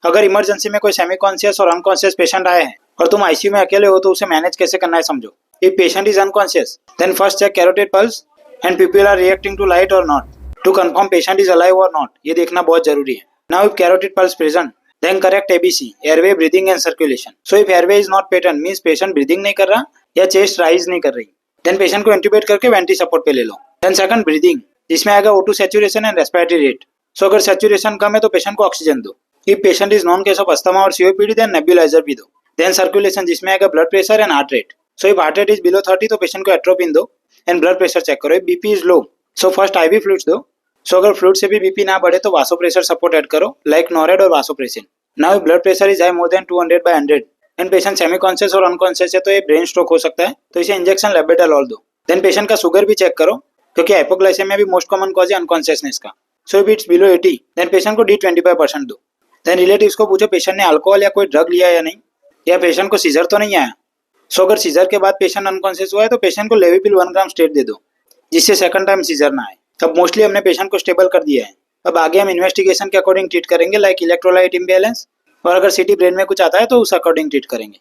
अगर इमरजेंसी में कोई सेमी कॉन्शियस और अनकॉन्शियस पेशेंट आए हैं और तुम आईसीयू में अकेले हो तो उसे मैनेज कैसे करना है समझो। If patient is unconscious then first check carotid pulse and pupil are reacting to light और not to confirm patient is alive और नॉट, ये देखना बहुत जरूरी है। Now if carotid pulse present then correct ABC airway breathing and circulation. So if airway is not patent means patient breathing नहीं कर रहा या चेस्ट राइज नहीं कर रही, देन पेशेंट को इंट्यूबेट करके वेंटी सपोर्ट पे ले लो। देन सेकंड ब्रीदिंग, जिसमें आएगा O2 saturation and respiratory rate. So अगर सैचुरेशन कम है तो पेशेंट को ऑक्सीजन दो। If patient is known case of asthma और सीओपीडी देन नेबुलाइजर भी दो। देन सर्कुलेशन, जिसमें आएगा blood pressure and heart rate. So if heart rate is below 30 तो पेशेंट को एट्रोपिन दो एंड ब्लड प्रेशर चेक करो। If BP is low so first IV fluids दो। सो अगर फ्लूइड से भी बीपी ना बढ़े तो वासोप्रेशर सपोर्ट ऐड करो लाइक नोरेड और vasopressin. Now if blood pressure is high more than 200/100 and patient semi conscious और अनकॉन्शियस है तो ये ब्रेन स्ट्रोक हो सकता है, तो इसे इंजेक्शन लेबेटालॉल दो। देन पेशेंट का शुगर भी चेक करो क्योंकि हाइपोग्लाइसेमिया भी मोस्ट कॉमन कॉज है अनकॉन्शियसनेस का। So if it's below 80 then patient को D25% दो। देन रिलेटिव्स को पूछो पेशेंट ने अल्कोहल या कोई ड्रग लिया या नहीं, या पेशेंट को सीजर तो नहीं आया। सो अगर सीजर के बाद पेशेंट अनकॉन्शियस हुआ है तो पेशेंट को लेविपिल 1 ग्राम स्ट्रेट दे दो जिससे सेकंड टाइम सीजर ना आए। अब मोस्टली हमने पेशेंट को स्टेबल कर दिया है। अब आगे हम इन्वेस्टिगेशन के अकॉर्डिंग ट्रीट करेंगे लाइक इलेक्ट्रोलाइट इम्बैलेंस, और अगर सिटी ब्रेन में कुछ आता है तो उस अकॉर्डिंग ट्रीट करेंगे।